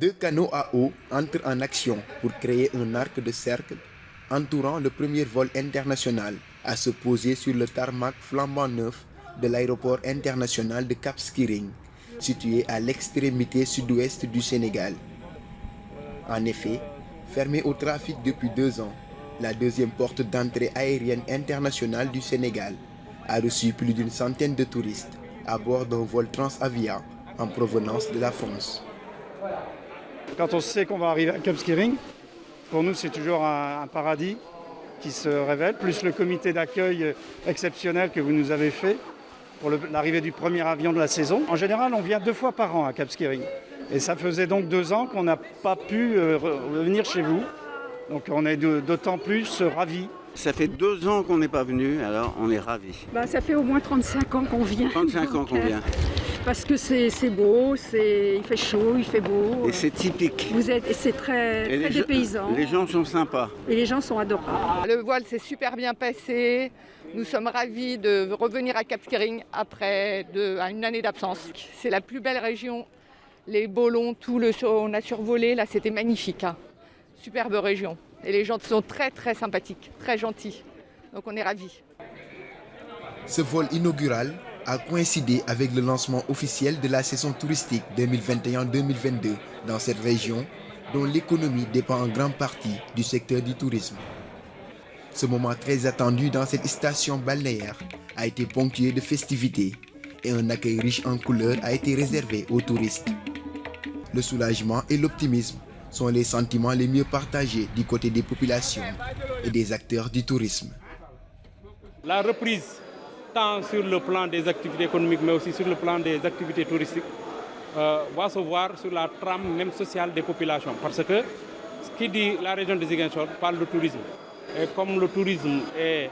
2 canaux à eau entrent en action pour créer un arc de cercle entourant le premier vol international à se poser sur le tarmac flambant neuf de l'aéroport international de Cap Skirring, situé à l'extrémité sud-ouest du Sénégal. En effet, fermée au trafic depuis 2 ans, la deuxième porte d'entrée aérienne internationale du Sénégal a reçu plus d'une centaine de touristes à bord d'un vol Transavia en provenance de la France. Quand on sait qu'on va arriver à Cap Skirring, pour nous c'est toujours un paradis qui se révèle, plus le comité d'accueil exceptionnel que vous nous avez fait pour l'arrivée du premier avion de la saison. En général, on vient 2 fois par an à Cap Skirring. Et ça faisait donc 2 ans qu'on n'a pas pu revenir chez vous. Donc on est d'autant plus ravis. Ça fait 2 ans qu'on n'est pas venu, alors on est ravis. Ça fait au moins 35 ans qu'on vient. 35 ans qu'on vient. Parce que c'est beau, il fait chaud, il fait beau. Et c'est typique. Et c'est très dépaysant. Les gens sont sympas. Et les gens sont adorables. Le voile s'est super bien passé. Nous sommes ravis de revenir à Cap Skirring après une année d'absence. C'est la plus belle région. Les Bollons, on a survolé, là c'était magnifique. Superbe région. Et les gens sont très très sympathiques, très gentils. Donc on est ravis. Ce vol inaugural a coïncidé avec le lancement officiel de la saison touristique 2021-2022 dans cette région dont l'économie dépend en grande partie du secteur du tourisme. Ce moment très attendu dans cette station balnéaire a été ponctué de festivités et un accueil riche en couleurs a été réservé aux touristes. Le soulagement et l'optimisme sont les sentiments les mieux partagés du côté des populations et des acteurs du tourisme. La reprise, tant sur le plan des activités économiques, mais aussi sur le plan des activités touristiques, va se voir sur la trame même sociale des populations. Parce que ce qui dit la région de Ziguinchor parle de tourisme. Et comme le tourisme est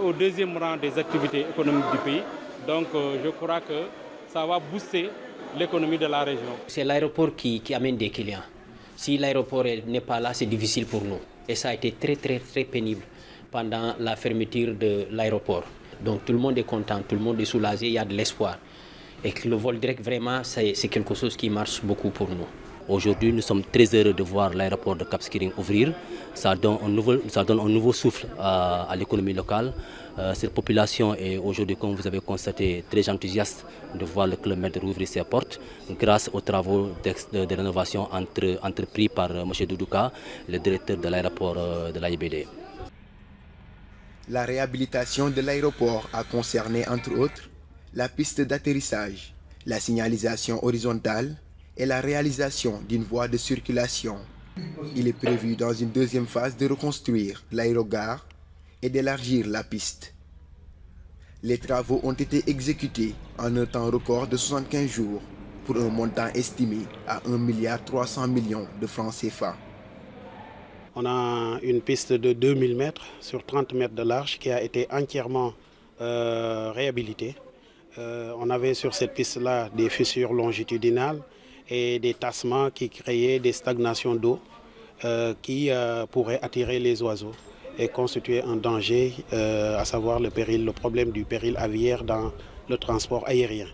au 2e rang des activités économiques du pays, donc je crois que ça va booster l'économie de la région. C'est l'aéroport qui amène des clients. Si l'aéroport n'est pas là, c'est difficile pour nous. Et ça a été très pénible pendant la fermeture de l'aéroport. Donc tout le monde est content, tout le monde est soulagé, il y a de l'espoir. Et que le vol direct, vraiment, c'est quelque chose qui marche beaucoup pour nous. Aujourd'hui, nous sommes très heureux de voir l'aéroport de Cap Skirring ouvrir. Ça donne un nouveau souffle à l'économie locale. Cette population est aujourd'hui, comme vous avez constaté, très enthousiaste de voir le Club Med rouvrir ses portes grâce aux travaux de rénovation entrepris par M. Doudouka, le directeur de l'aéroport de l'AIBD. La réhabilitation de l'aéroport a concerné, entre autres, la piste d'atterrissage, la signalisation horizontale et la réalisation d'une voie de circulation. Il est prévu dans une 2e phase de reconstruire l'aérogare et d'élargir la piste. Les travaux ont été exécutés en un temps record de 75 jours pour un montant estimé à 1,3 milliard de francs CFA. On a une piste de 2000 mètres sur 30 mètres de large qui a été entièrement réhabilitée. On avait sur cette piste-là des fissures longitudinales et des tassements qui créaient des stagnations d'eau qui pourraient attirer les oiseaux et constituer un danger, à savoir le problème du péril aviaire dans le transport aérien.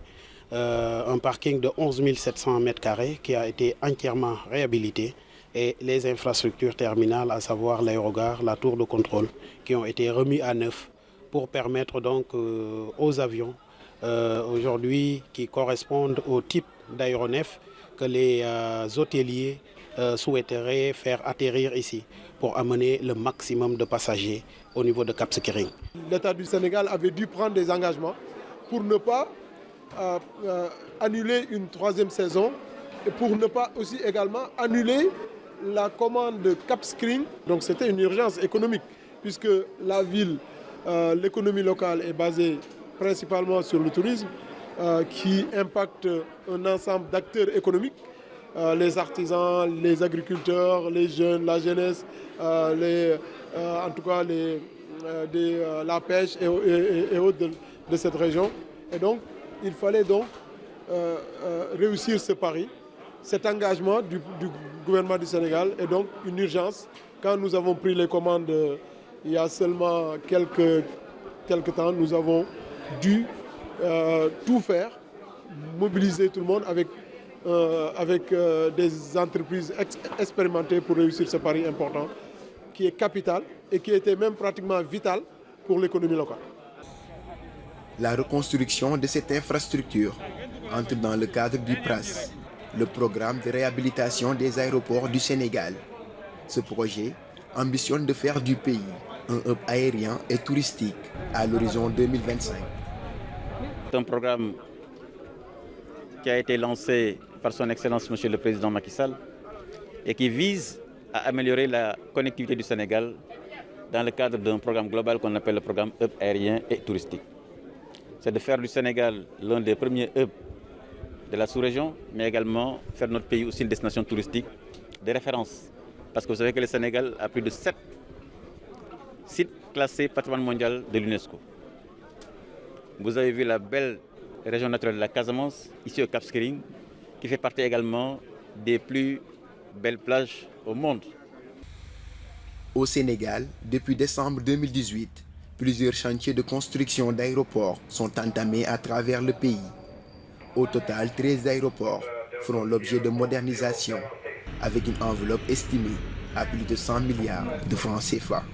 Un parking de 11 700 m² qui a été entièrement réhabilité et les infrastructures terminales, à savoir l'aérogare, la tour de contrôle, qui ont été remis à neuf pour permettre donc aux avions aujourd'hui qui correspondent au type d'aéronef que les hôteliers souhaiteraient faire atterrir ici pour amener le maximum de passagers au niveau de Cap Skirring. L'État du Sénégal avait dû prendre des engagements pour ne pas annuler une 3e saison et pour ne pas aussi également annuler la commande de Cap Skirring. Donc c'était une urgence économique puisque la ville, l'économie locale est basée principalement sur le tourisme qui impacte un ensemble d'acteurs économiques, les artisans, les agriculteurs, les jeunes, la jeunesse, en tout cas la pêche et autres de cette région. Et donc il fallait donc réussir ce pari. Cet engagement du gouvernement du Sénégal est donc une urgence. Quand nous avons pris les commandes il y a seulement quelques temps, nous avons dû tout faire, mobiliser tout le monde avec avec des entreprises expérimentées pour réussir ce pari important qui est capital et qui était même pratiquement vital pour l'économie locale. La reconstruction de cette infrastructure entre dans le cadre du PRAS, le programme de réhabilitation des aéroports du Sénégal. Ce projet ambitionne de faire du pays un hub aérien et touristique à l'horizon 2025. C'est un programme qui a été lancé par son Excellence Monsieur le Président Macky Sall et qui vise à améliorer la connectivité du Sénégal dans le cadre d'un programme global qu'on appelle le programme hub aérien et touristique. C'est de faire du Sénégal l'un des premiers hubs de la sous-région, mais également faire notre pays aussi une destination touristique de référence. Parce que vous savez que le Sénégal a plus de 7 sites classés patrimoine mondial de l'UNESCO. Vous avez vu la belle région naturelle de la Casamance, ici au Cap Skirring, qui fait partie également des plus belles plages au monde. Au Sénégal, depuis décembre 2018, plusieurs chantiers de construction d'aéroports sont entamés à travers le pays. Au total, 13 aéroports feront l'objet de modernisation avec une enveloppe estimée à plus de 100 milliards de francs CFA.